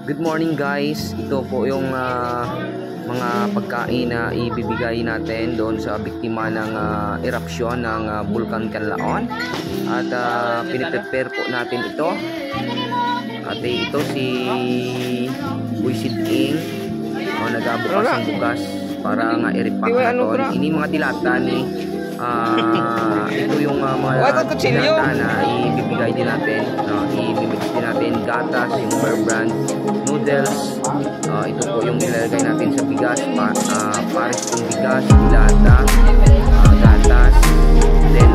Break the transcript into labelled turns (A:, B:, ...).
A: Good morning guys. Ito po yung mga pagkain na ibibigay natin doon sa biktima ng erupsyon ng Bulkan Kanlaon. At piniprepare po natin ito. At ito si Buisit Ing. Nagabukas ng bugas para nga i-repack natin. Ini mga dilata ni ito yung mga dilata na ibibigay din natin. Ibibigay din natin gatas, yung Bear Brand noodles. Ito po yung ilalagay natin sa bigas, pares yung bigas, dilata, gatas, then